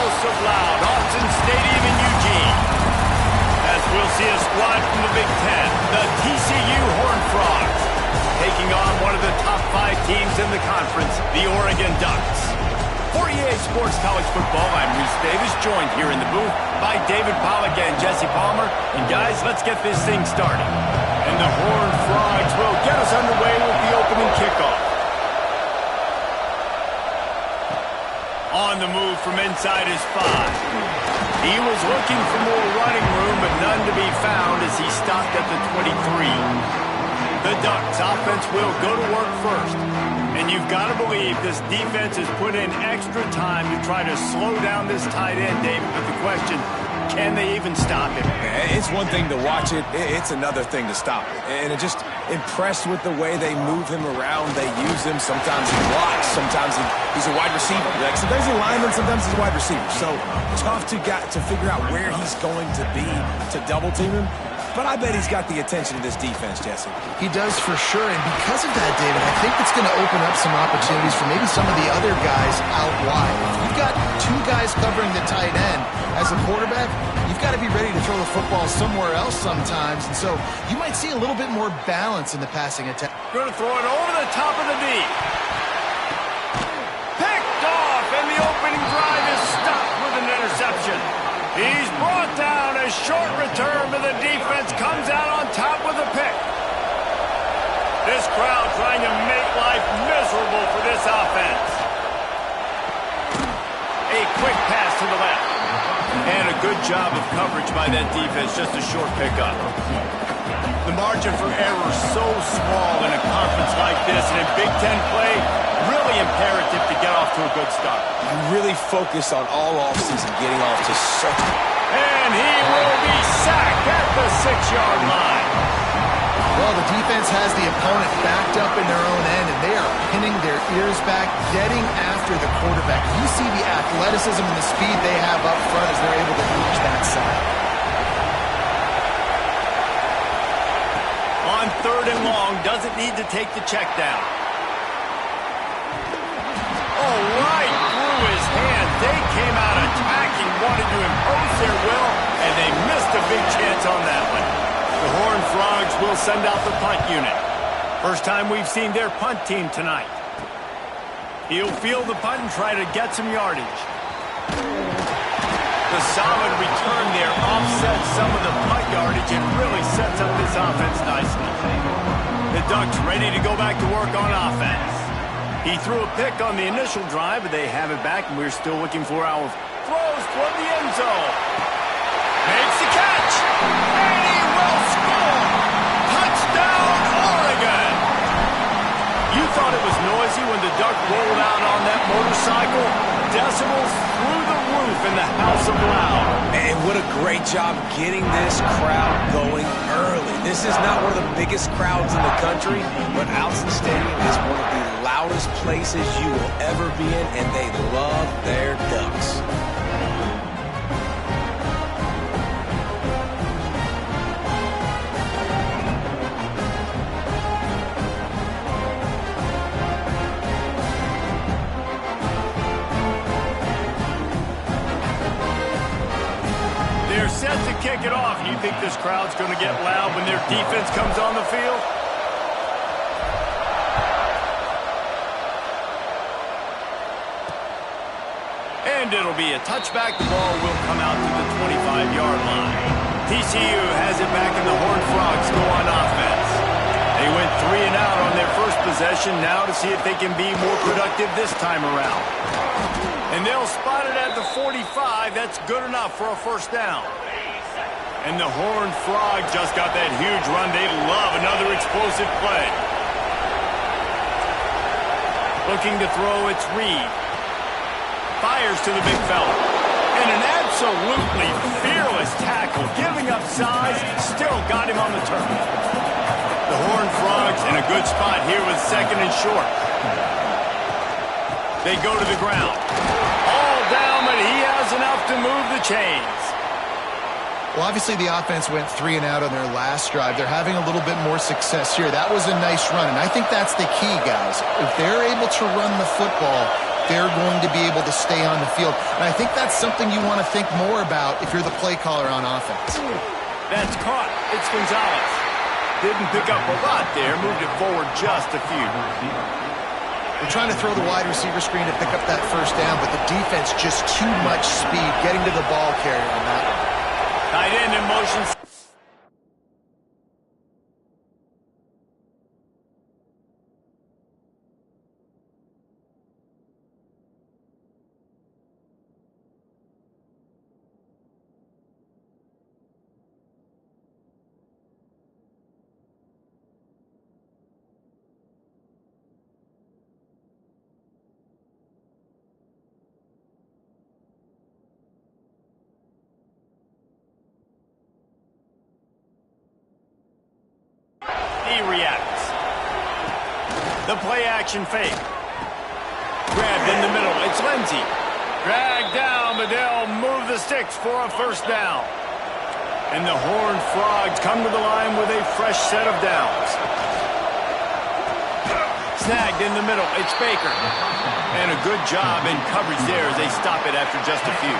House of Loud, Austin Stadium in Eugene. As we'll see a squad from the Big Ten, the TCU Horned Frogs, taking on one of the top 5 teams in the conference, the Oregon Ducks. For EA Sports College Football, I'm Reese Davis, joined here in the booth by David Pollack and Jesse Palmer. And guys, let's get this thing started. And the Horned Frogs will get us underway with the opening kickoff. On the move from inside his 5. He was looking for more running room, but none to be found as he stopped at the 23. The Ducks offense will go to work first. And you've got to believe this defense has put in extra time to try to slow down this tight end, David. But the question, can they even stop him? It's one thing to watch it. It's another thing to stop it. And I'm just impressed with the way they move him around. They use him. Sometimes he blocks. Sometimes he's a wide receiver. Like sometimes he's a lineman. Sometimes he's a wide receiver. So tough to figure out where he's going to be to double team him. But I bet he's got the attention of this defense, Jesse. He does for sure, and because of that, David, I think it's going to open up some opportunities for maybe some of the other guys out wide. If you've got 2 guys covering the tight end as a quarterback, you've got to be ready to throw the football somewhere else sometimes, and so you might see a little bit more balance in the passing attack. Going to throw it over the top of the knee. Picked off, and the opening drive is stopped with an interception. He's brought down. A short return, but the defense comes out on top with a pick. This crowd trying to make life miserable for this offense. A quick pass to the left. And a good job of coverage by that defense. Just a short pickup. The margin for error is so small in a conference like this, and in Big Ten play, really imperative to get off to a good start. You really focus on all offseason getting off to such a... And he will be sacked at the 6-yard line. Well, the defense has the opponent backed up in their own end, and they are pinning their ears back, getting after the quarterback. You see the athleticism and the speed they have up front as they're able to reach that side. On 3rd and long, doesn't need to take the check down. Oh, right through his hand. They came out attacking, wanted to impose their will, and they missed a big chance on that one. The Horned Frogs will send out the punt unit. First time we've seen their punt team tonight. He'll field the punt and try to get some yardage. The solid return there offsets some of the punt yardage and really sets up this offense nicely. The Ducks ready to go back to work on offense. He threw a pick on the initial drive, but they have it back, and we're still looking for our throws toward the end zone. Makes the catch, and he will score! Touchdown, Oregon! You thought it was noisy when the Duck rolled out on that motorcycle? Decibels through the roof in the House of Loud. And what a great job getting this crowd going early. This is not one of the biggest crowds in the country, but Austin Stadium is one of the loudest places you will ever be in, and they love their Ducks. They're set to kick it off. You think this crowd's going to get loud when their defense comes on the field? And it'll be a touchback. The ball will come out to the 25-yard line. TCU has it back, and the Horned Frogs go on offense. They went 3 and out on their first possession, now to see if they can be more productive this time around. And they'll spot it at the 45. That's good enough for a first down. And the Horned Frog just got that huge run. They love another explosive play. Looking to throw, it's Reed. Fires to the big fella. And an absolutely fearless tackle. Giving up size, still got him on the turf. The Horned Frogs in a good spot here with 2nd and short. They go to the ground. All down, but he has enough to move the chains. Well, obviously the offense went 3 and out on their last drive. They're having a little bit more success here. That was a nice run, and I think that's the key, guys. If they're able to run the football, they're going to be able to stay on the field. And I think that's something you want to think more about if you're the play caller on offense. That's caught. It's Gonzalez. Didn't pick up a lot there. Moved it forward just a few. They're trying to throw the wide receiver screen to pick up that first down, but the defense just too much speed getting to the ball carrier on that one. Tight end in motion. He reacts. The play action fake. Grabbed in the middle. It's Lindsey. Dragged down, but they'll move the sticks for a first down. And the Horned Frogs come to the line with a fresh set of downs. Snagged in the middle. It's Baker. And a good job in coverage there as they stop it after just a few.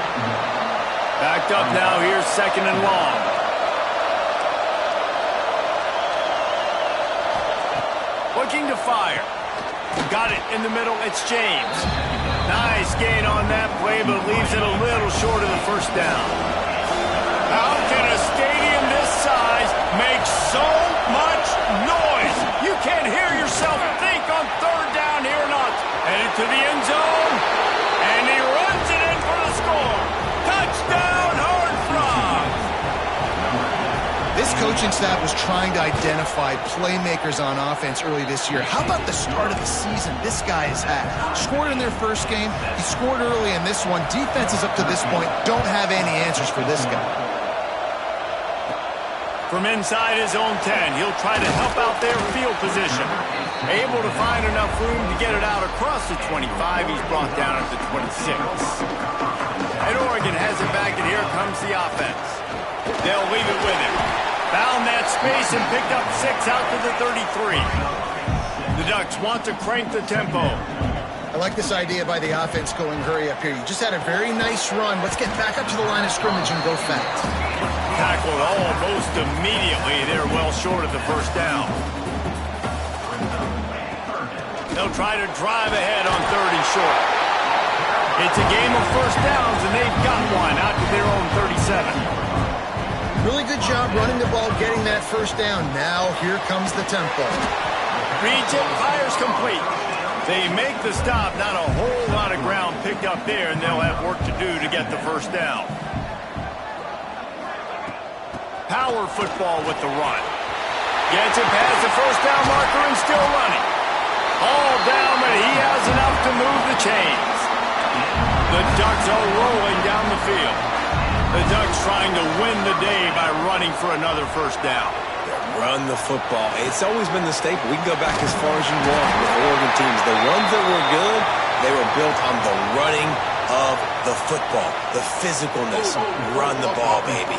Backed up now. Here's second and long. Looking to fire. Got it in the middle. It's James. Nice gain on that play, but leaves it a little short of the first down. How can a stadium this size make so much noise? You can't hear yourself think on third down here or not. Headed to the end zone, and he runs it in for the score. Touchdown, Horned Frogs! This coaching staff was trying to identify playmakers on offense early this year. How about the start of the season this guy has had? Scored in their first game. He scored early in this one. Defenses up to this point don't have any answers for this guy. From inside his own 10, he'll try to help out their field position. Able to find enough room to get it out across the 25. He's brought down at the 26. And Oregon has it back, and here comes the offense. They'll leave it with him. Found that space and picked up 6 out to the 33. The Ducks want to crank the tempo. I like this idea by the offense going hurry up here. You just had a very nice run. Let's get back up to the line of scrimmage and go fast. Tackled almost immediately. They're well short of the first down. They'll try to drive ahead on 3rd and short. It's a game of first downs, and they've got one out to their own 37. Really good job running the ball, getting that first down. Now here comes the tempo. Reads it, fires complete. They make the stop. Not a whole lot of ground picked up there, and they'll have work to do to get the first down. Power football with the run. Gets it past the first down marker and still running. All down, but he has enough to move the chains. The Ducks are rolling down the field. The Ducks trying to win the day by running for another first down. Run the football. It's always been the staple. We can go back as far as you want with Oregon teams. The ones that were good, they were built on the running of the football, the physicalness. Run the ball, baby.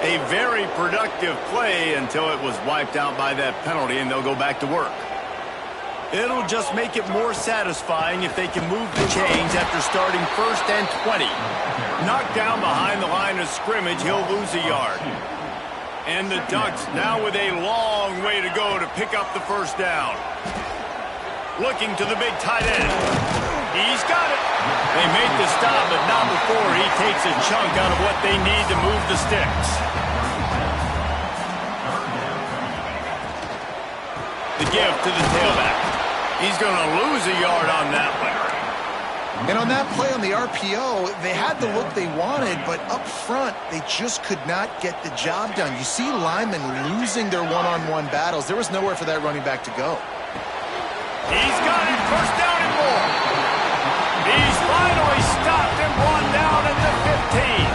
A very productive play until it was wiped out by that penalty, and they'll go back to work. It'll just make it more satisfying if they can move the chains after starting 1st and 20. Knocked down behind the line of scrimmage, he'll lose a yard. And the Ducks now with a long way to go to pick up the first down. Looking to the big tight end. He's got it. They make the stop, but not before he takes a chunk out of what they need to move the sticks. The give to the tailback. He's going to lose a yard on that one. And on that play on the RPO, they had the look they wanted, but up front, they just could not get the job done. You see linemen losing their one-on-one battles. There was nowhere for that running back to go. He's got it. First down and more. He's finally stopped and brought down at the 15.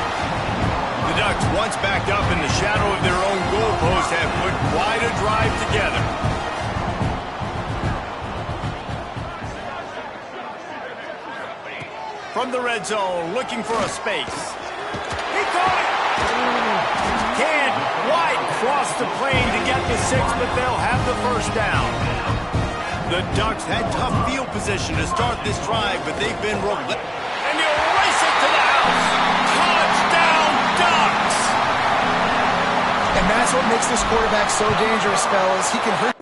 The Ducks, once backed up in the shadow of their own goalpost, have put quite a drive together. From the red zone, looking for a space. He caught it! Can't quite cross the plane to get the 6, but they'll have the first down. The Ducks had tough field position to start this drive, but they've been relentless. And he'll race it to the house. Touchdown, Ducks! And that's what makes this quarterback so dangerous, fellas. He can hurt.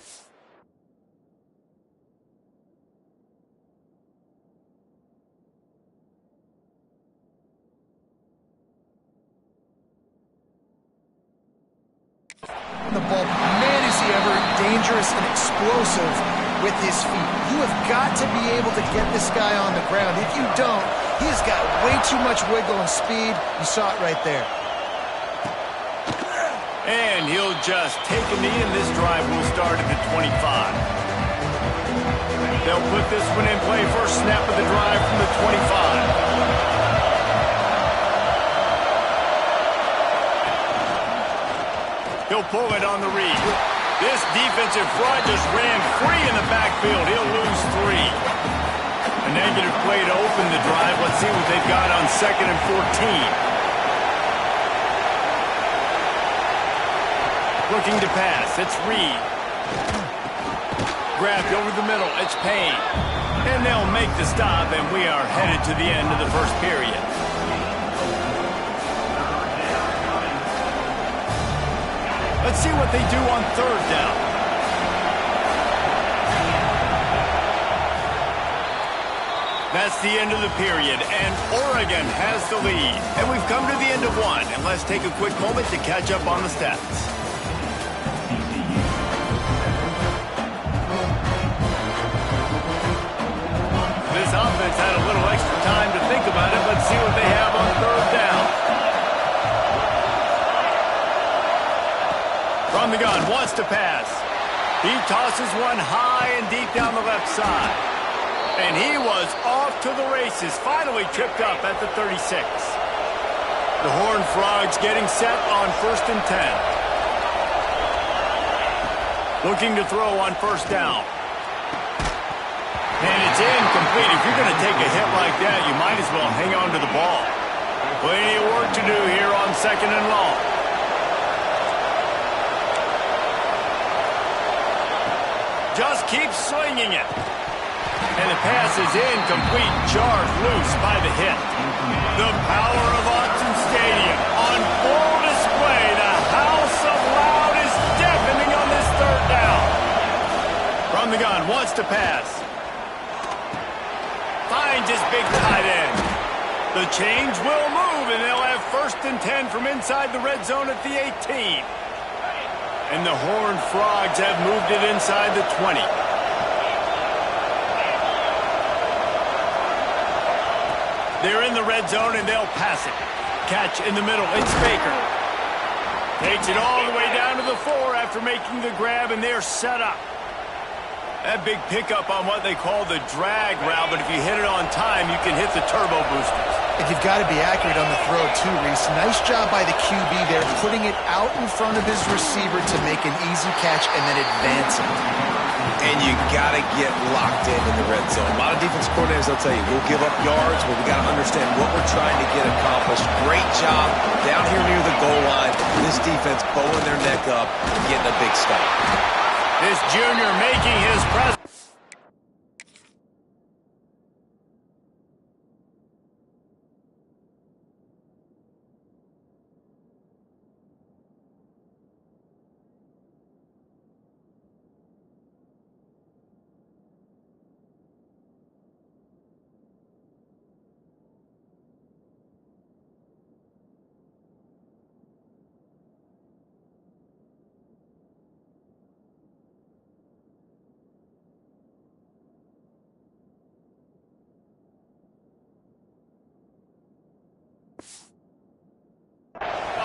The ball, man, is he ever dangerous and explosive with his feet. You have got to be able to get this guy on the ground. If you don't, he's got way too much wiggle and speed. You saw it right there. And he'll just take a knee, and this drive will start at the 25. They'll put this one in play. First snap of the drive from the 25. He'll pull it on the read. This defensive front just ran free in the backfield. He'll lose 3. A negative play to open the drive. Let's see what they've got on 2nd and 14. Looking to pass. It's Reed. Grabbed over the middle. It's Payne. And they'll make the stop, and we are headed to the end of the first period. Let's see what they do on 3rd down. That's the end of the period, and Oregon has the lead. And we've come to the end of one, and let's take a quick moment to catch up on the stats. This offense had a little extra time to think about it. Let's see what they have on 3rd down. From the gun, wants to pass. He tosses one high and deep down the left side. And he was off to the races, finally tripped up at the 36. The Horned Frogs getting set on 1st and 10. Looking to throw on 1st down. And it's incomplete. If you're going to take a hit like that, you might as well hang on to the ball. Plenty of work to do here on 2nd and long. Just keep swinging it. And the pass is incomplete, jarred loose by the hit. The power of Autzen Stadium on full display. The house of loud is deafening on this 3rd down. From the gun, wants to pass. Finds his big tight end. The chains will move, and they'll have 1st and 10 from inside the red zone at the 18. And the Horned Frogs have moved it inside the 20. They're in the red zone, and they'll pass it. Catch in the middle. It's Baker. Takes it all the way down to the 4 after making the grab, and they're set up. That big pickup on what they call the drag route, but if you hit it on time, you can hit the turbo boosters. And you've got to be accurate on the throw, too, Reese. Nice job by the QB there, putting it out in front of his receiver to make an easy catch and then advance it. And you got to get locked in the red zone. A lot of defense coordinators, they'll tell you, we'll give up yards, but we got to understand what we're trying to get accomplished. Great job down here near the goal line. This defense bowing their neck up and getting a big stop. This junior making his presence.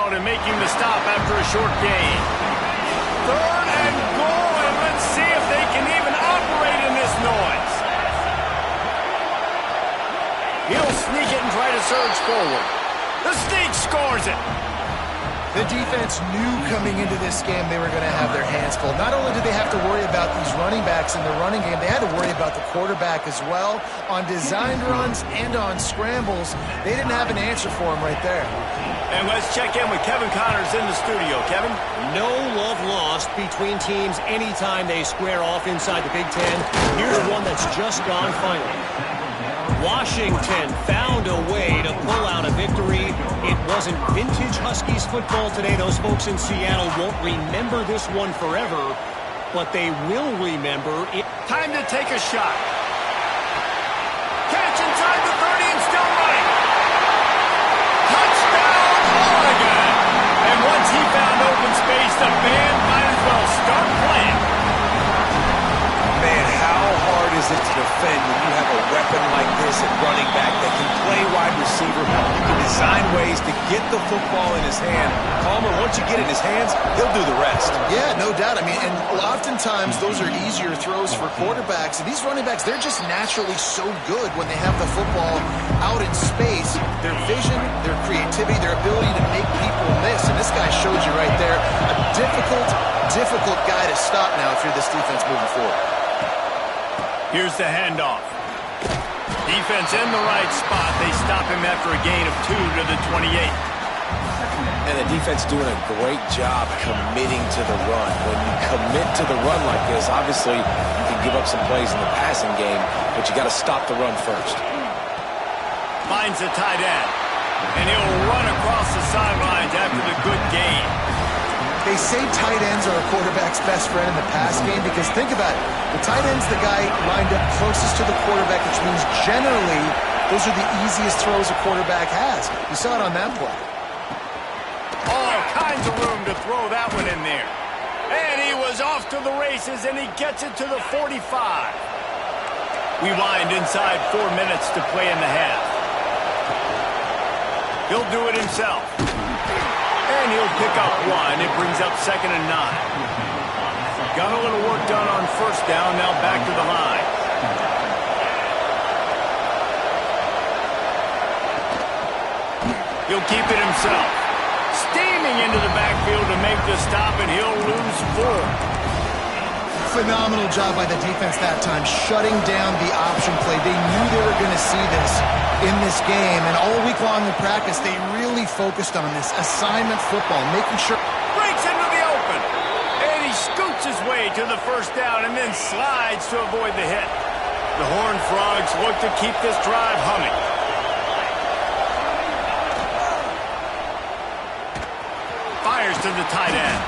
And making the stop after a short gain. 3rd and goal, and let's see if they can even operate in this noise. He'll sneak it and try to surge forward. The sneak scores it. The defense knew coming into this game they were going to have their hands full. Not only did they have to worry about these running backs in the running game, they had to worry about the quarterback as well. On designed runs and on scrambles, they didn't have an answer for him right there. And let's check in with Kevin Connors in the studio. Kevin? No love lost between teams anytime they square off inside the Big Ten. Here's one that's just gone final. Washington found a way to pull out a victory. It wasn't vintage Huskies football today. Those folks in Seattle won't remember this one forever, but they will remember it. Time to take a shot. Catch inside the 30 and still running. Touchdown, Oregon! And once he found open space, the band might as well start playing. Man, how hard is it to defend when you have a weapon like this at running back that can play wide receiver? You can design ways to get the football in his hand. Palmer, once you get it in his hands, he'll do the rest. Yeah, no doubt. I mean, and oftentimes those are easier throws for quarterbacks. And these running backs, they're just naturally so good when they have the football out in space. Their vision, their creativity, their ability to make people miss. And this guy showed you right there, a difficult guy to stop now if you're this defense moving forward. Here's the handoff. Defense in the right spot. They stop him after a gain of 2 to the 28. And the defense doing a great job committing to the run. When you commit to the run like this, obviously you can give up some plays in the passing game, but you got to stop the run first. Finds the tight end. And he'll run across the sidelines after the good gain. They say tight ends are a quarterback's best friend in the pass game because think about it. The tight end's the guy lined up closest to the quarterback, which means generally those are the easiest throws a quarterback has. You saw it on that play. All kinds of room to throw that one in there. And he was off to the races, and he gets it to the 45. We wind inside 4 minutes to play in the half. He'll do it himself. And he'll pick up 1. It brings up 2nd and 9. Got a little work done on first down. Now back to the line. He'll keep it himself. Steaming into the backfield to make the stop, and he'll lose 4. Phenomenal job by the defense that time, shutting down the option play. They knew they were going to see this in this game, and all week long in practice, they really focused on this assignment football, making sure. Breaks into the open, and he scoots his way to the first down and then slides to avoid the hit. The Horned Frogs look to keep this drive humming. Fires to the tight end.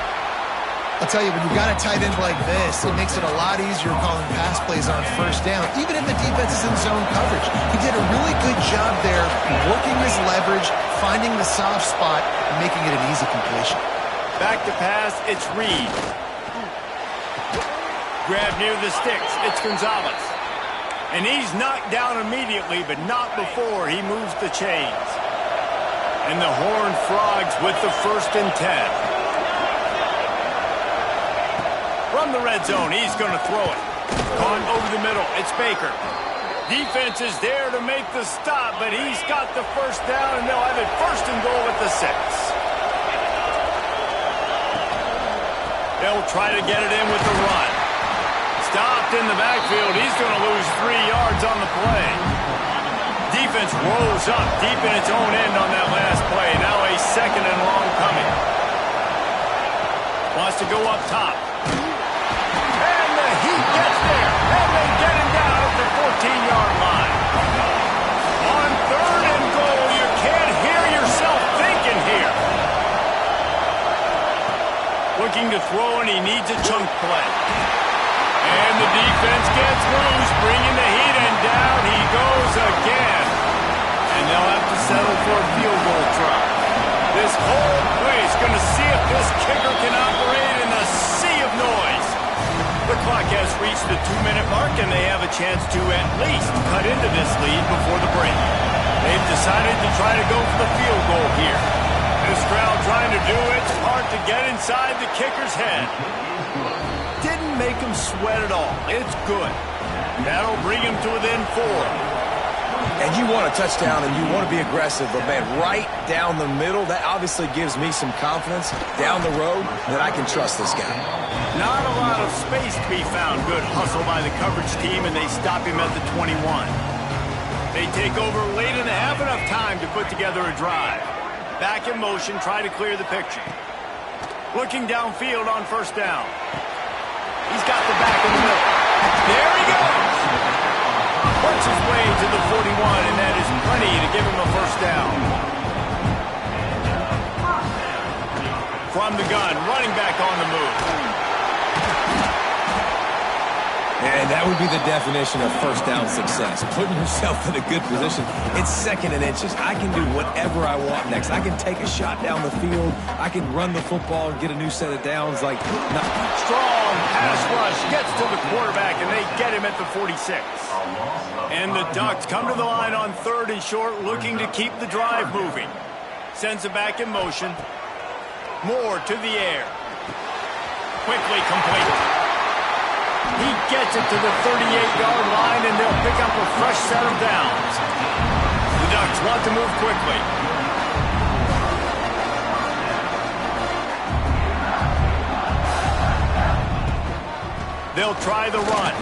I'll tell you, when you've got a tight end like this, it makes it a lot easier calling pass plays on first down, even if the defense is in zone coverage. He did a really good job there working his leverage, finding the soft spot, and making it an easy completion. Back to pass, it's Reed. Grab near the sticks, it's Gonzalez. And he's knocked down immediately, but not before he moves the chains. And the Horned Frogs with the 1st and 10. From the red zone, he's going to throw it. Caught over the middle, it's Baker. Defense is there to make the stop, but he's got the first down, and they'll have it 1st and goal at the 6. They'll try to get it in with the run. Stopped in the backfield. He's going to lose 3 yards on the play. Defense rolls up deep in its own end on that last play. Now a 2nd and long coming. Wants to go up top. And the Heat gets there. And they get him down at the 14-yard line. On 3rd and goal, you can't hear yourself thinking here. Looking to throw, and he needs a chunk play. And the defense gets loose, bringing the Heat, and down he goes again. And they'll have to settle for a field goal try. This whole place going to see if this kicker can operate in the sea of noise. The clock has reached the 2-minute mark, and they have a chance to at least cut into this lead before the break. They've decided to try to go for the field goal here. This crowd trying to do its part to get inside the kicker's head. Didn't make him sweat at all. It's good. That'll bring him to within 4. And you want a touchdown and you want to be aggressive, but, man, right down the middle, that obviously gives me some confidence down the road that I can trust this guy. Not a lot of space to be found. Good hustle by the coverage team, and they stop him at the 21. They take over late in the half, enough time to put together a drive. Back in motion, try to clear the picture. Looking downfield on first down. He's got the back in the middle. There he goes! Works his way to the 41, and that is plenty to give him a first down. From the gun, running back on the move. And that would be the definition of first down success. Putting yourself in a good position. It's second and inches. I can do whatever I want next. I can take a shot down the field. I can run the football and get a new set of downs. Strong pass rush gets to the quarterback, and they get him at the 46. And the Ducks come to the line on 3rd and short, looking to keep the drive moving. Sends it back in motion. Moore to the air. Quickly complete. He gets it to the 38-yard line, and they'll pick up a fresh set of downs. The Ducks want to move quickly. They'll try the run.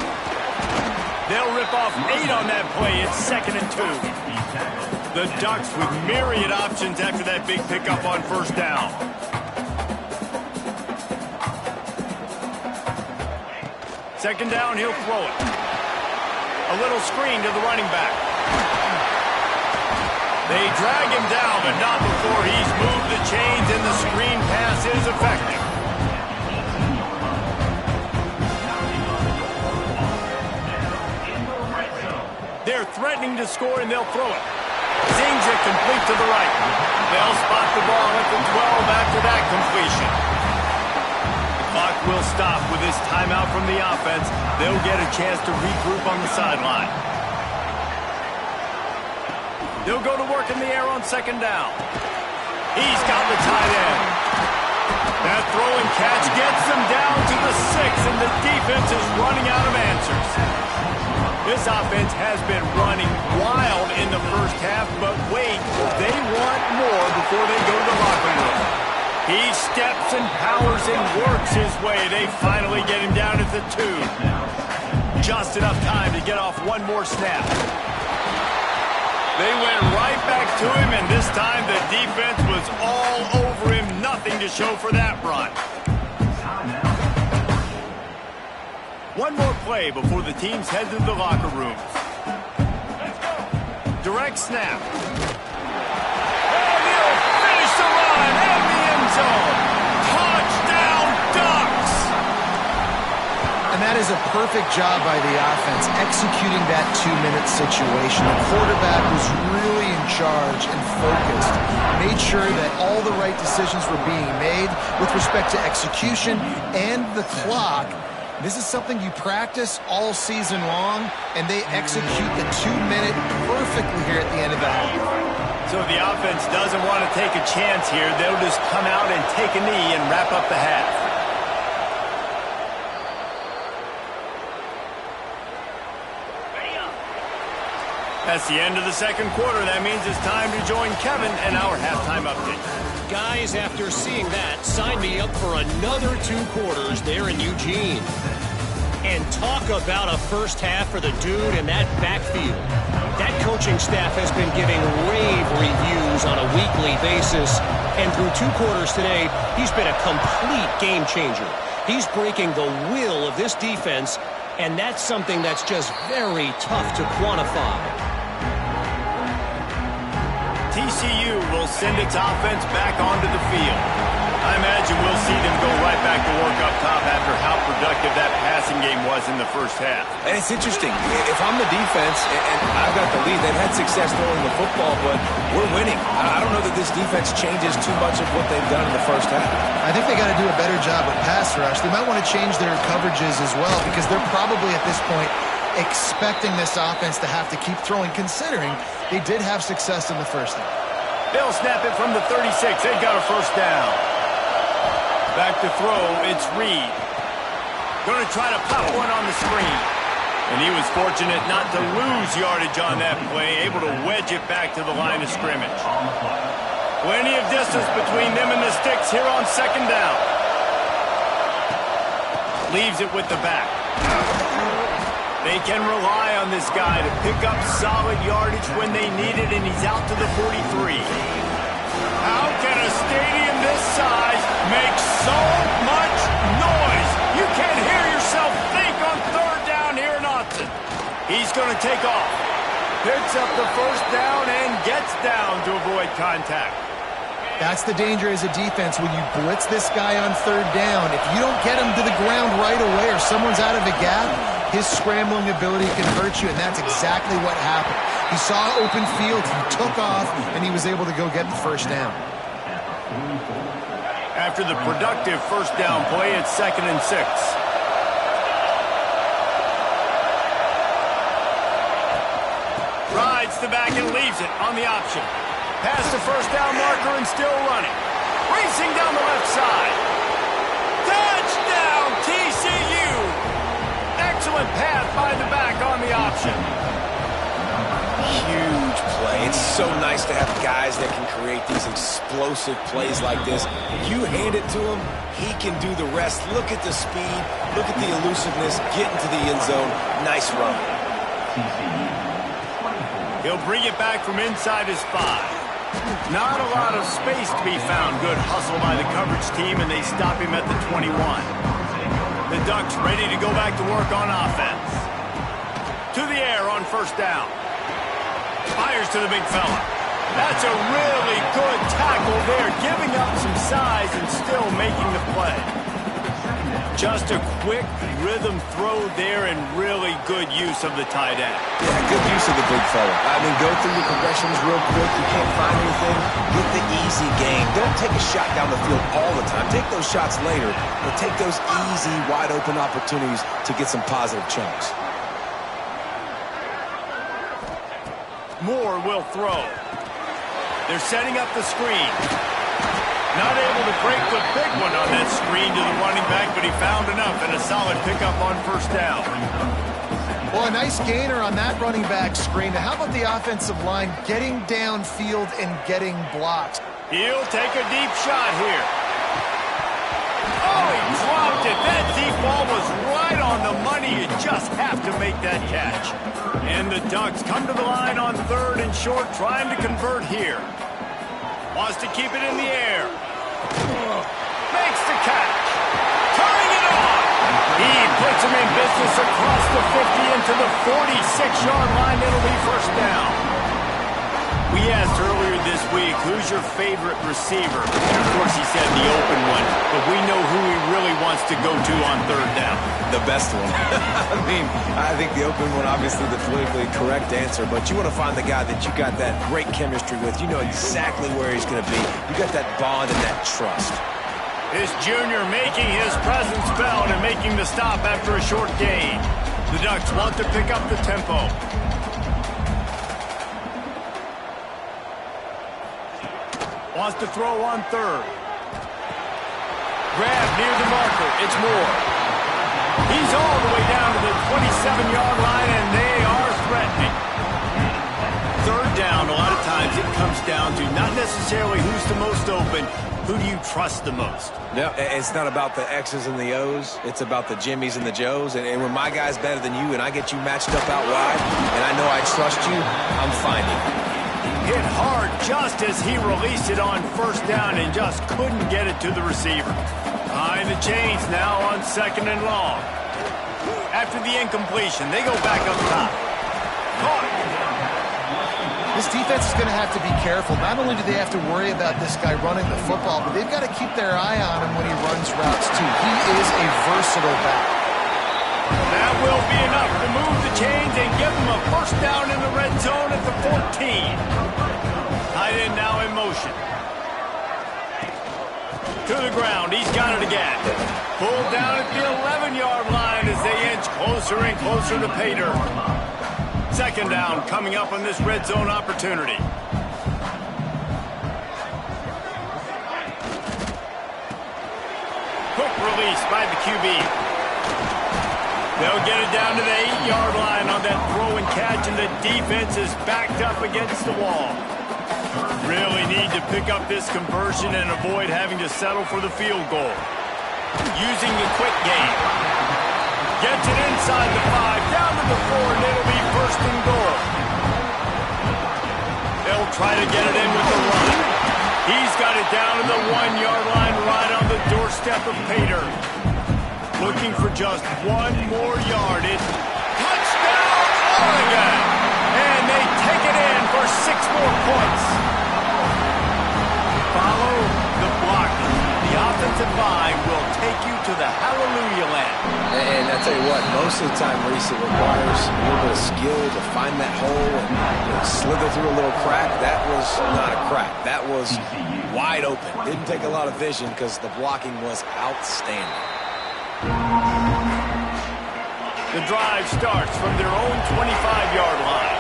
They'll rip off 8 on that play. It's 2nd and 2. The Ducks with myriad options after that big pickup on first down. Second down, he'll throw it. A little screen to the running back. They drag him down, but not before he's moved the chains, and the screen pass is effective. They're threatening to score, and they'll throw it. Zings it complete to the right. They'll spot the ball at the 12 after that completion. Clock will stop with this timeout from the offense. They'll get a chance to regroup on the sideline. They'll go to work in the air on second down. He's got the tight end. That throw and catch gets them down to the 6, and the defense is running out of answers. This offense has been running wild in the first half, but wait, they want more before they go to the locker room. He steps and powers and works his way. They finally get him down at the 2. Just enough time to get off one more snap. They went right back to him, and this time the defense was all over him. Nothing to show for that run. One more play before the teams head to the locker rooms. Direct snap. And he'll finish the run in the end zone. Touchdown, Ducks! And that is a perfect job by the offense, executing that 2-minute situation. The quarterback was really in charge and focused, made sure that all the right decisions were being made with respect to execution and the clock. This is something you practice all season long, and they execute the 2-minute perfectly here at the end of the half. So the offense doesn't want to take a chance here. They'll just come out and take a knee and wrap up the half. That's the end of the second quarter. That means it's time to join Kevin and our halftime update. Guys, after seeing that, sign me up for another 2 quarters there in Eugene. And talk about a first half for the dude in that backfield. That coaching staff has been giving rave reviews on a weekly basis. And through 2 quarters today, he's been a complete game changer. He's breaking the will of this defense, and that's something that's just very tough to quantify. TCU will send its offense back onto the field. I imagine we'll see them go right back to work up top after how productive that passing game was in the first half. And it's interesting. If I'm the defense and I've got the lead, they've had success throwing the football, but we're winning. I don't know that this defense changes too much of what they've done in the first half. I think they got to do a better job with pass rush. They might want to change their coverages as well, because they're probably at this point expecting this offense to have to keep throwing, considering they did have success in the first half. They'll snap it from the 36. They've got a first down. Back to throw, it's Reed. Going to try to pop one on the screen. And he was fortunate not to lose yardage on that play, able to wedge it back to the line of scrimmage. Plenty of distance between them and the sticks here on second down. Leaves it with the back. They can rely on this guy to pick up solid yardage when they need it, and he's out to the 43. How can a stadium this size make so much noise? You can't hear yourself think on third down here in Austin. He's going to take off. Picks up the first down and gets down to avoid contact. That's the danger as a defense when you blitz this guy on third down. If you don't get him to the ground right away or someone's out of a gap, his scrambling ability can hurt you, and that's exactly what happened. He saw open field, he took off, and he was able to go get the first down. After the productive first down play, it's 2nd and 6. Rides the back and leaves it on the option. Past the first down marker and still running. Racing down the left side. Touchdown, TCU! Excellent pass by the back on the option. Huge play. It's so nice to have guys that can create these explosive plays like this. You hand it to him, he can do the rest. Look at the speed. Look at the elusiveness. Get into the end zone. Nice run. He'll bring it back from inside his 5. Not a lot of space to be found. Good hustle by the coverage team, and they stop him at the 21. The Ducks ready to go back to work on offense. To the air on first down. Fires to the big fella. That's a really good tackle there, giving up some size and still making the play. Just a quick rhythm throw there and really good use of the tight end. Yeah, good use of the big fella. I mean, go through your progressions real quick. You can't find anything. Get the easy gain. Don't take a shot down the field all the time. Take those shots later, but take those easy, wide-open opportunities to get some positive chunks. Moore will throw. They're setting up the screen. Not able to break the big one on that screen to the running back, but he found enough and a solid pickup on first down. Well, a nice gainer on that running back screen. Now, how about the offensive line getting downfield and getting blocked? He'll take a deep shot here. Oh, he dropped it. That deep ball was right on the money. You just have to make that catch. And the Ducks come to the line on 3rd and short, trying to convert here. Wants to keep it in the air. Makes the catch. Turning it on. He puts him in business across the 50 into the 46-yard line. It'll be first down. We asked earlier this week, who's your favorite receiver? And of course he said the open one, but we know who he really wants to go to on 3rd down. The best one. I mean, I think the open one, obviously the politically correct answer, but you want to find the guy that you got that great chemistry with. You know exactly where he's going to be. You got that bond and that trust. This junior making his presence felt and making the stop after a short gain. The Ducks want to pick up the tempo. Wants to throw on 3rd. Grab near the marker. It's Moore. He's all the way down to the 27-yard line, and they are threatening. 3rd down, a lot of times it comes down to not necessarily who's the most open, who do you trust the most? No, it's not about the X's and the O's. It's about the Jimmys and the Joes. And when my guy's better than you and I get you matched up out wide, and I know I trust you, I'm finding. Hit hard just as he released it on first down and just couldn't get it to the receiver. Behind the chains now on 2nd and long. After the incompletion, they go back up top. Caught. This defense is going to have to be careful. Not only do they have to worry about this guy running the football, but they've got to keep their eye on him when he runs routes too. He is a versatile back. That will be enough to move the chains and give them a first down in the red zone at the 14. Tight end now in motion. To the ground. He's got it again. Pulled down at the 11-yard line as they inch closer and closer to pay dirt. 2nd down coming up on this red zone opportunity. Quick release by the QB. They'll get it down to the 8-yard line. situation, the defense is backed up against the wall. Really need to pick up this conversion and avoid having to settle for the field goal. Using the quick game. Gets it inside the 5, down to the 4, and it'll be first and goal. They'll try to get it in with the run. He's got it down to the 1-yard line, right on the doorstep of Pater. Looking for just one more yardage. Touchdown, Oregon! And they take it in for 6 more points. Follow the blocking. The offensive line will take you to the hallelujah land. And I tell you what, most of the time, Reese, it requires a little bit of skill to find that hole and slither through a little crack. That was not a crack. That was wide open. Didn't take a lot of vision because the blocking was outstanding. The drive starts from their own 25-yard line.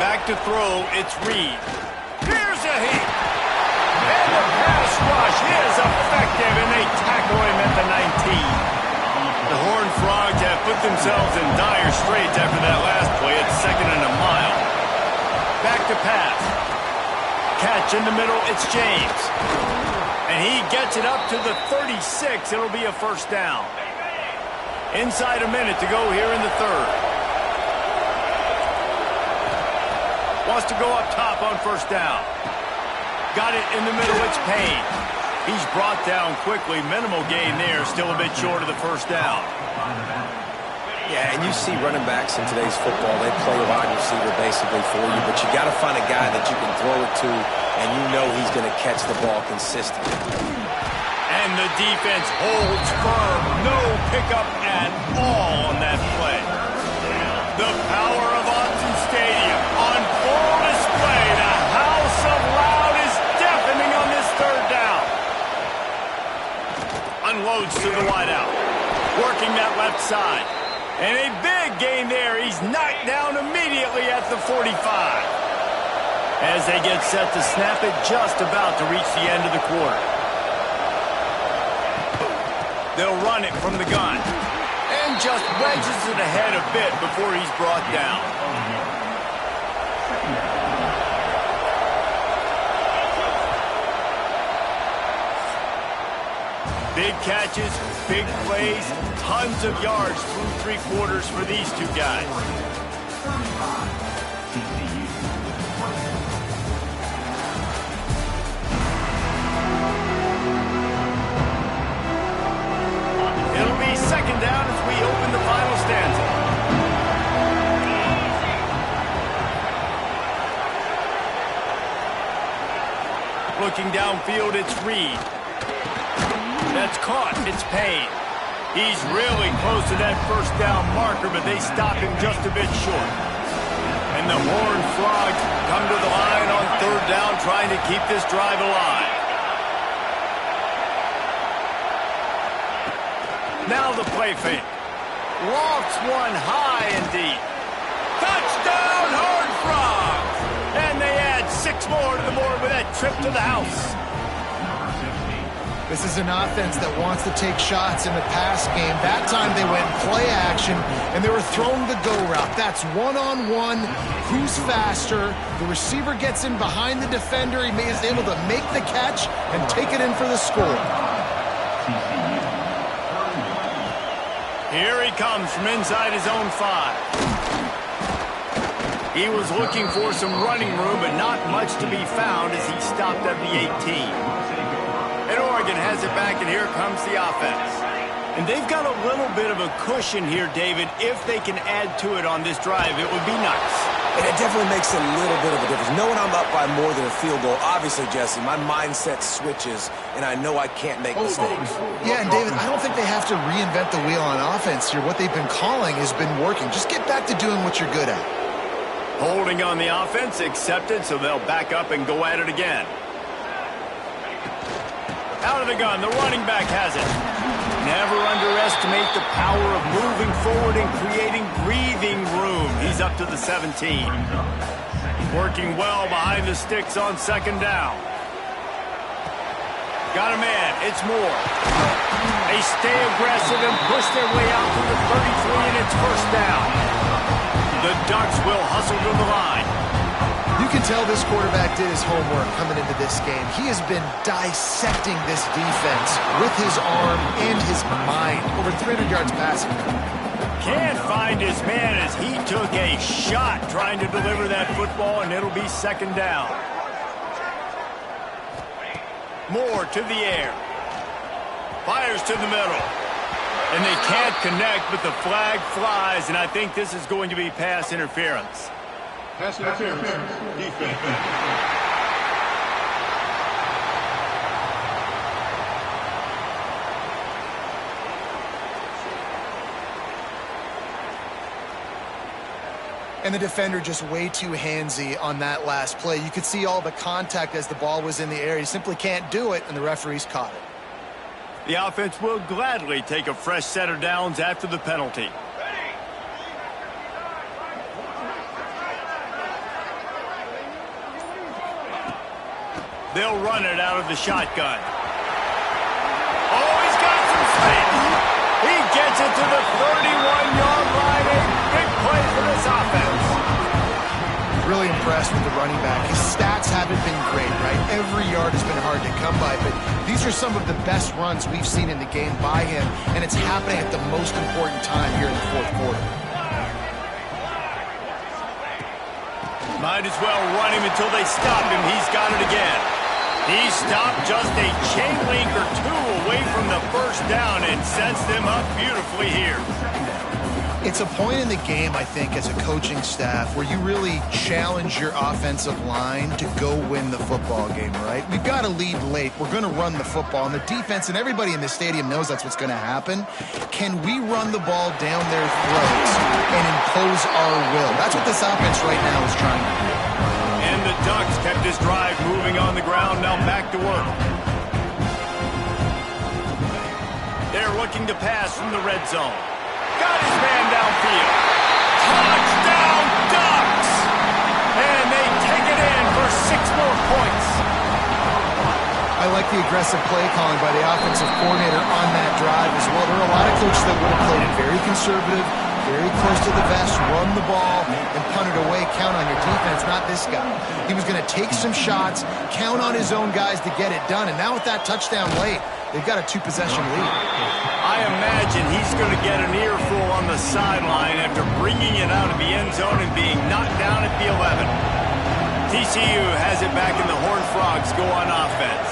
Back to throw, it's Reed. Here's a hit. And the pass rush is effective, and they tackle him at the 19. The Horned Frogs have put themselves in dire straits after that last play. It's 2nd and a mile. Back to pass. Catch in the middle, it's James. And he gets it up to the 36. It'll be a first down. Inside a minute to go here in the 3rd. Wants to go up top on first down. Got it in the middle, it's Payne. He's brought down quickly. Minimal gain there, still a bit short of the first down. Yeah, and you see running backs in today's football, they play a wide receiver basically for you, but you got to find a guy that you can throw it to, and you know he's going to catch the ball consistently. And the defense holds firm. No pickup at all on that play. The power of Autzen Stadium on full display. The house of loud is deafening on this 3rd down. Unloads to the wideout. Working that left side. And a big gain there. He's knocked down immediately at the 45. As they get set to snap it, just about to reach the end of the quarter. They'll run it from the gun. And just wedges it ahead a bit before he's brought down. Big catches, big plays, tons of yards through 3 quarters for these two guys. TCU. It'll be 2nd down as we open the final stanza. Looking downfield, it's Reed. That's caught. It's Payne. He's really close to that first down marker, but they stop him just a bit short. And the Horned Frogs come to the line on 3rd down, trying to keep this drive alive. Now the play fake. Lofts one high and deep. Touchdown, Horned Frogs! And they add 6 more to the board with that trip to the house. This is an offense that wants to take shots in the pass game. That time they went play action, and they were throwing the go route. That's one-on-one. Who's faster? The receiver gets in behind the defender. He is able to make the catch and take it in for the score. Here he comes from inside his own 5. He was looking for some running room, but not much to be found as he stopped at the 18. And Oregon has it back, and here comes the offense. And they've got a little bit of a cushion here, David. If they can add to it on this drive, it would be nice. And it definitely makes a little bit of a difference. Knowing I'm up by more than a field goal, obviously, Jesse, my mindset switches, and I know I can't make mistakes. Yeah, and David, I don't think they have to reinvent the wheel on offense here. What they've been calling has been working. Just get back to doing what you're good at. Holding on the offense, accepted, so they'll back up and go at it again. Out of the gun, the running back has it. Never underestimate the power of moving forward and creating breathing room. He's up to the 17. Working well behind the sticks on 2nd down. Got a man, it's Moore. They stay aggressive and push their way out to the 33, and it's first down. The Ducks will hustle to the line. You can tell this quarterback did his homework coming into this game. He has been dissecting this defense with his arm and his mind. Over 300 yards passing. Can't find his man as he took a shot trying to deliver that football, and it'll be second down. Moore to the air. Fires to the middle. And they can't connect, but the flag flies, and I think this is going to be pass interference. Pass interference. Defense. And the defender just way too handsy on that last play. You could see all the contact as the ball was in the air. He simply can't do it, and the referees caught it. The offense will gladly take a fresh set of downs after the penalty. They'll run it out of the shotgun. Oh, he's got some space. He gets it to the 31-yard line. A big play for this offense. Really impressed with the running back. His stats haven't been great, right? Every yard has been hard to come by, but these are some of the best runs we've seen in the game by him, and it's happening at the most important time here in the fourth quarter. Might as well run him until they stop him. He's got it again. He stopped just a chain link or two away from the first down and sets them up beautifully here. It's a point in the game, I think, as a coaching staff where you really challenge your offensive line to go win the football game, right? We've got to lead late. We're going to run the football, and the defense and everybody in the stadium knows that's what's going to happen. Can we run the ball down their throats and impose our will? That's what this offense right now is trying to do. And the Ducks kept this drive moving on the ground, now back to work. They're looking to pass from the red zone. Got his man downfield. Touchdown, Ducks! And they take it in for 6 more points. I like the aggressive play calling by the offensive coordinator on that drive as well. There are a lot of coaches that would have played it very conservative, very close to the vest, run the ball, and punt it away, count on your defense. Not this guy. He was going to take some shots, count on his own guys to get it done, and now with that touchdown late, they've got a 2-possession lead. I imagine he's going to get an earful on the sideline after bringing it out of the end zone and being knocked down at the 11. TCU has it back, and the Horned Frogs go on offense.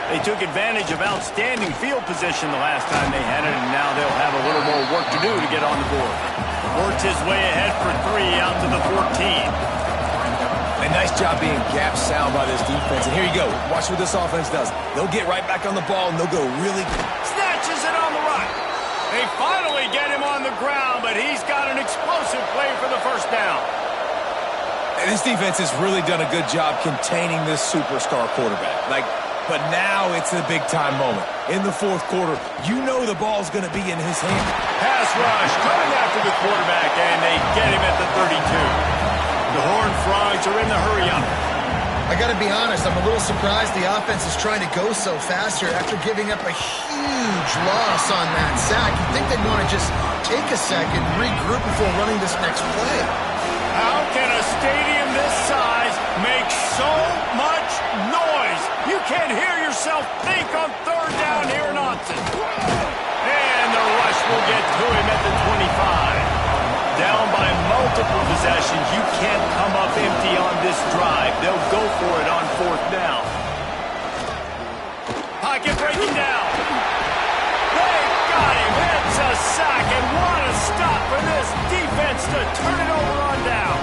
They took advantage of outstanding field position the last time they had it, and now they'll have a little more work to do to get on the board. Works his way ahead for 3 out to the 14. A nice job being gap sound by this defense. And here you go. Watch what this offense does. They'll get right back on the ball, and they'll go really... Snatches it on the run. They finally get him on the ground, but he's got an explosive play for the first down. And this defense has really done a good job containing this superstar quarterback. But now it's a big-time moment. In the fourth quarter, you know the ball's going to be in his hand. Pass rush coming after the quarterback, and they get him at the 32. The Horned Frogs are in the hurry-up. I got to be honest, I'm a little surprised the offense is trying to go so fast here after giving up a huge loss on that sack. You'd think they'd want to just take a second, regroup before running this next play. How can a stadium this size make so much noise? You can't hear yourself think on third down here in Austin. And the rush will get to him at the 25. Down by multiple possessions. You can't come up empty on this drive. They'll go for it on fourth down. Pocket breaking down. They got him. It's a sack, and what a stop for this defense to turn it over on down.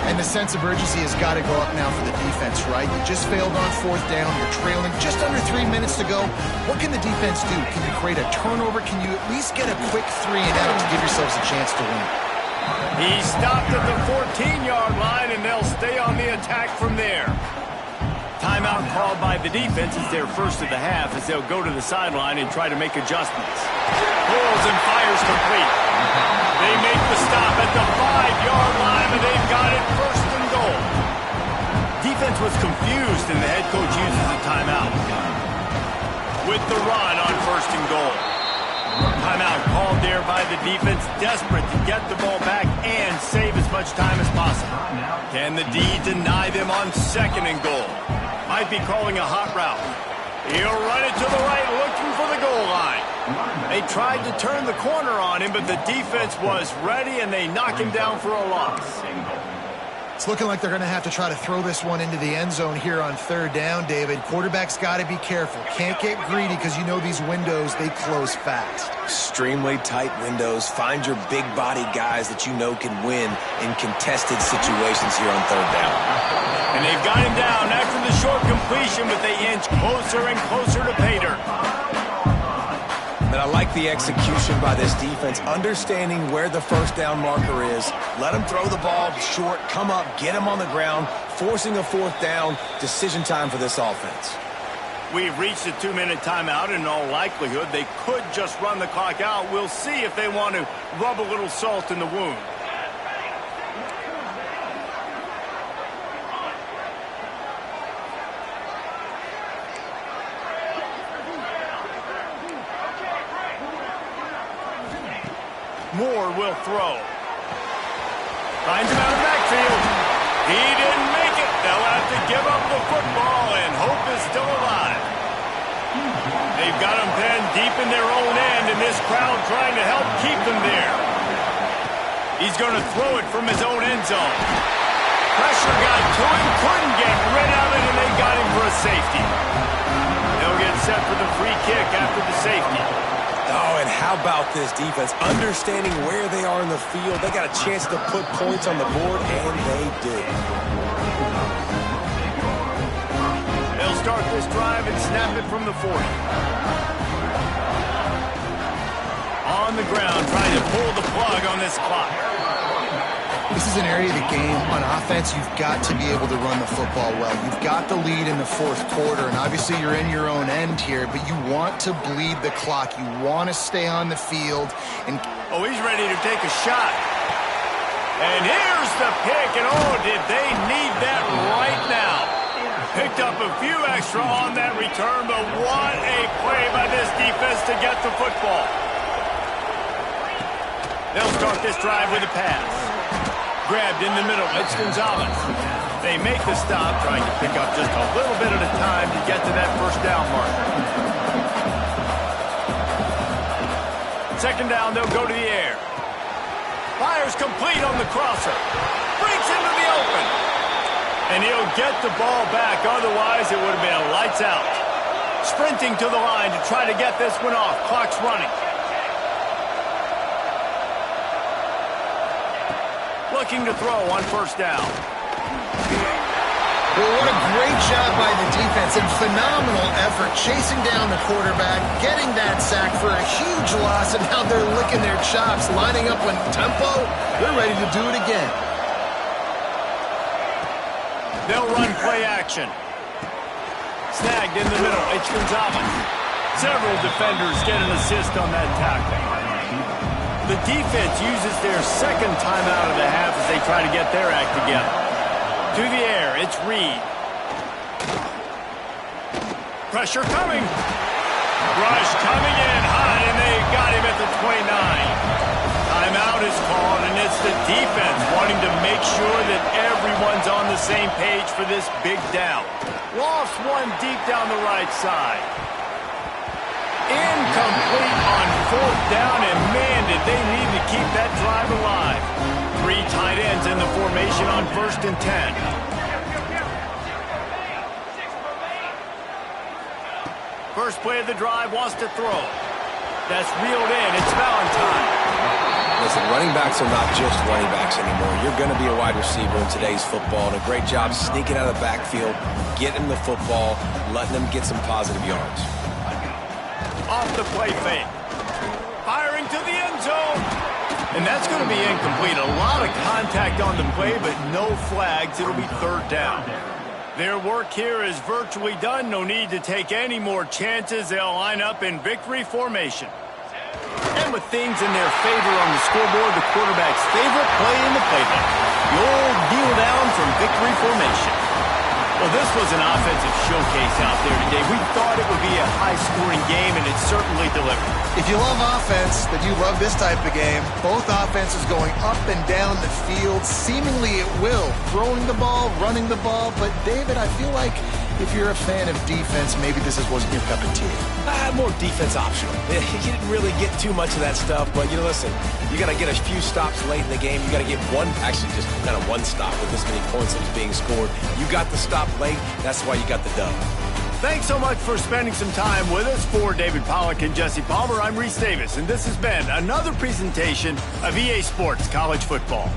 And the sense of urgency has got to go up now for the defense, right? You just failed on fourth down. You're trailing just under 3 minutes to go. What can the defense do? Can you create a turnover? Can you at least get a quick 3 and out to give yourselves a chance to win? He stopped at the 14-yard line, and they'll stay on the attack from there. Timeout called by the defense is their first of the half as they'll go to the sideline and try to make adjustments. Pulls and fires complete. They make the stop at the 5-yard line, and they've got it first and goal. Defense was confused, and the head coach uses a timeout. with the run on 1st and goal. Timeout called there by the defense, desperate to get the ball back and save as much time as possible. Can the D deny them on 2nd and goal? Might be calling a hot route. He'll run it to the right, looking for the goal line. They tried to turn the corner on him, but the defense was ready, and they knock him down for a loss. It's looking like they're going to have to try to throw this one into the end zone here on 3rd down, David. Quarterback's got to be careful. Can't get greedy because you know these windows, they close fast. Extremely tight windows. Find your big body guys that you know can win in contested situations here on 3rd down. And they've got him down after the short completion, but they inch closer and closer to pay dirt. And I like the execution by this defense, understanding where the 1st down marker is. Let them throw the ball short, come up, get them on the ground, forcing a 4th down. Decision time for this offense. We've reached a 2-minute timeout, and in all likelihood, they could just run the clock out. We'll see if they want to rub a little salt in the wound. Moore will throw. Finds him out of the backfield. He didn't make it. They'll have to give up the football, and hope is still alive. They've got him pinned deep in their own end, and this crowd trying to help keep them there. He's going to throw it from his own end zone. Pressure got to him, couldn't get rid of it, and they got him for a safety. They'll get set for the free kick after the safety. Oh, and how about this defense? Understanding where they are in the field. They got a chance to put points on the board, and they did. They'll start this drive and snap it from the 40. On the ground, trying to pull the plug on this clock. This is an area of the game. On offense, you've got to be able to run the football well. You've got the lead in the 4th quarter, and obviously you're in your own end here, but you want to bleed the clock. You want to stay on the field. And oh, he's ready to take a shot. And here's the pick, and oh, did they need that right now. Picked up a few extra on that return, but what a play by this defense to get the football. They'll start this drive with a pass. Grabbed in the middle, it's Gonzalez. They make the stop, trying to pick up just a little bit at a time to get to that 1st down mark. 2nd down, they'll go to the air. Fires complete on the crosser. Breaks into the open. And he'll get the ball back, otherwise it would have been lights out. Sprinting to the line to try to get this one off. Clock's running. Looking to throw on 1st down. well, what a great job by the defense and phenomenal effort chasing down the quarterback, getting that sack for a huge loss, and now they're licking their chops, lining up on tempo. They're ready to do it again. They'll run play action. Snagged in the middle. It's Gonzalez. Several defenders get an assist on that tackle. The defense uses their 2nd timeout of the half as they try to get their act together. To the air, it's Reed. Pressure coming. Rush coming in hot, and they got him at the 29. Timeout is called, and it's the defense wanting to make sure that everyone's on the same page for this big down. Lost one deep down the right side. Incomplete on 4th down, and man, did they need to keep that drive alive. 3 tight ends in the formation on 1st and 10. First play of the drive, wants to throw. That's reeled in. It's Valentine. Listen, running backs are not just running backs anymore. You're going to be a wide receiver in today's football, and a great job sneaking out of the backfield, getting the football, letting them get some positive yards. Off the play fake. Firing to the end zone. And that's going to be incomplete. A lot of contact on the play, but no flags. It'll be 3rd down. Their work here is virtually done. No need to take any more chances. They'll line up in victory formation. And with things in their favor on the scoreboard, the quarterback's favorite play in the playbook. The old kneel down from victory formation. Well, this was an offensive showcase out there today. We thought it would be a high-scoring game, and it certainly delivered. If you love offense, then you love this type of game. Both offenses going up and down the field, seemingly at will. Throwing the ball, running the ball. But, David, I feel like if you're a fan of defense, maybe this wasn't your cup of tea. More defense optional. You didn't really get too much of that stuff, but, listen, you got to get a few stops late in the game. You got to get actually just kind of one stop with this many points that was being scored. You got the stop late. That's why you got the dub. Thanks so much for spending some time with us. For David Pollack and Jesse Palmer, I'm Reese Davis, and this has been another presentation of EA Sports College Football.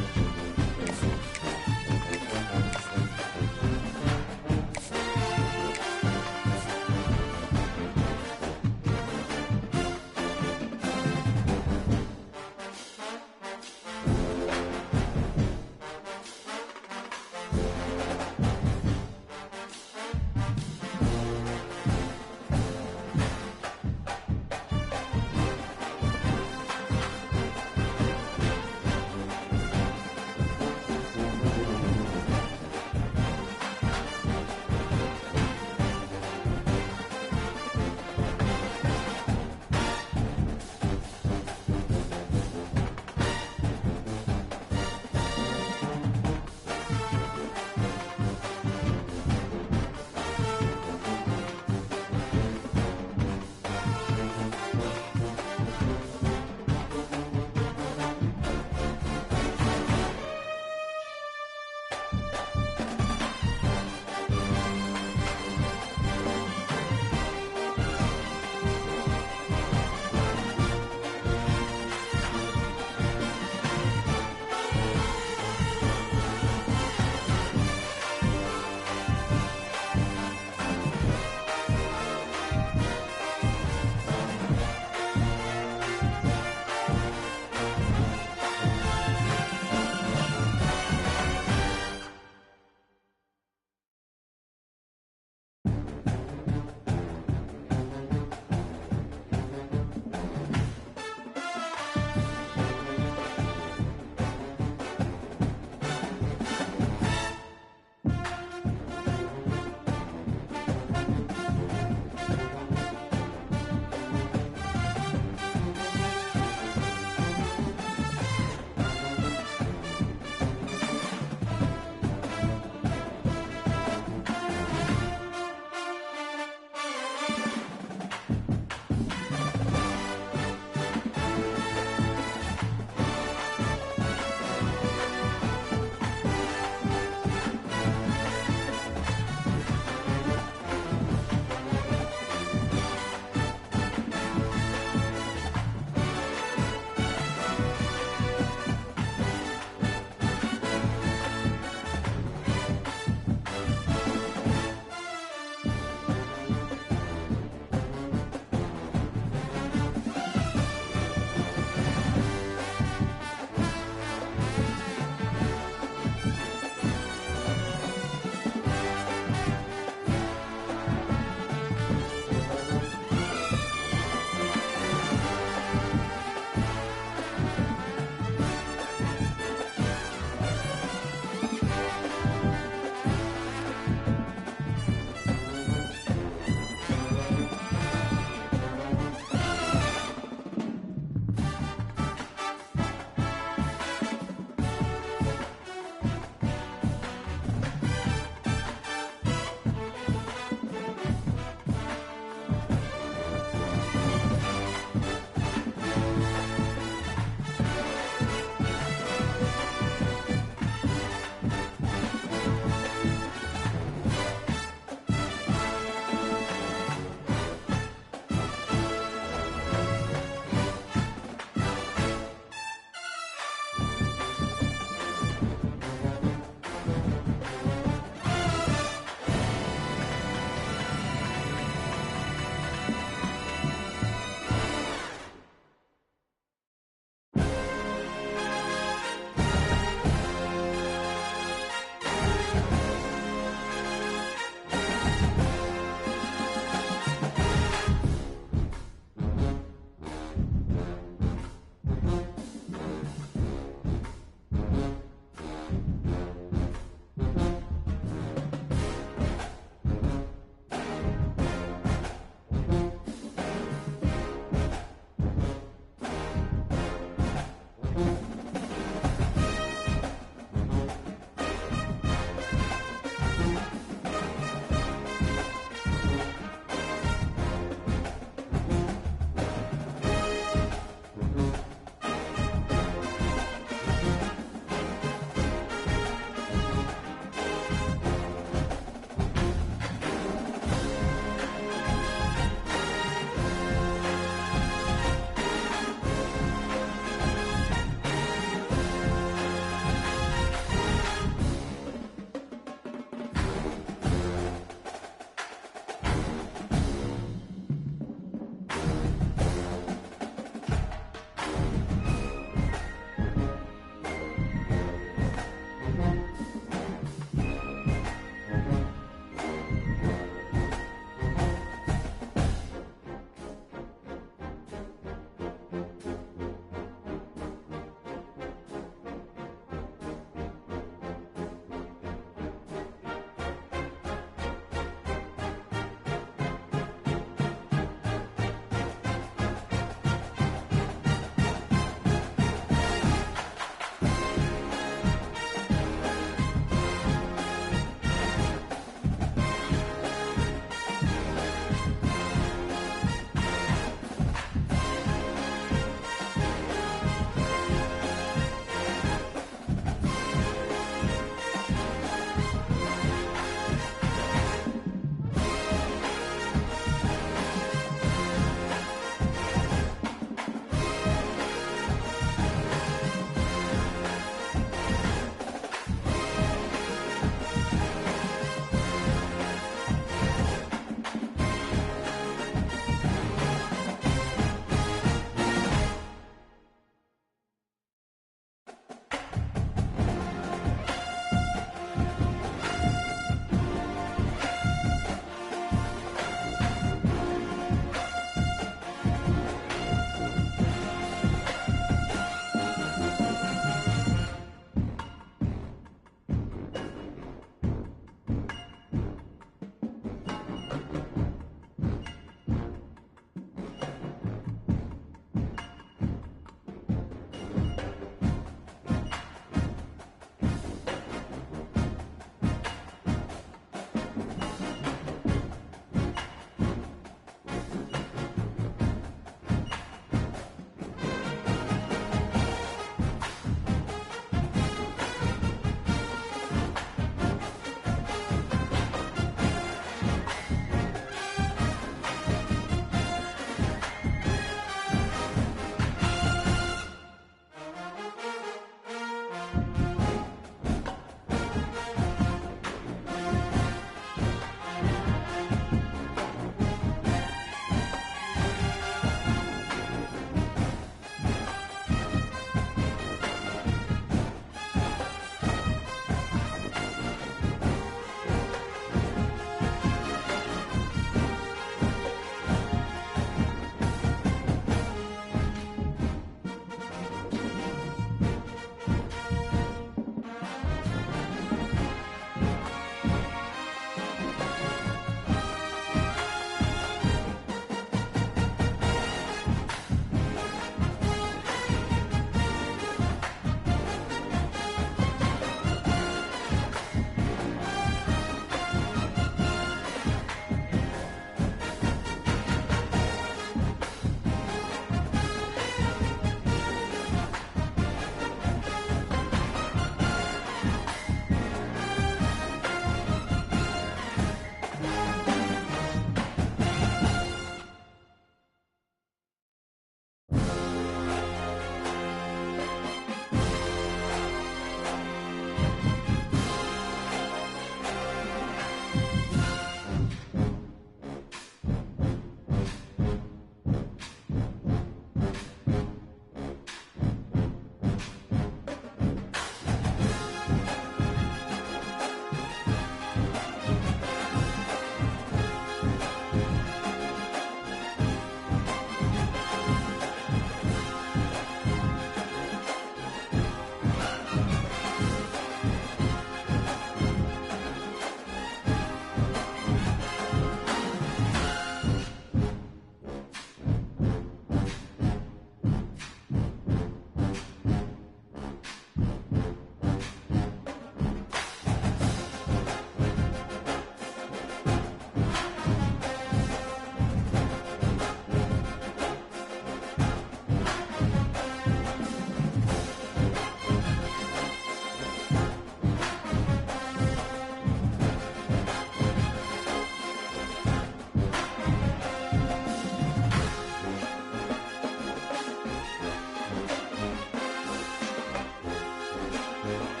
Thank you.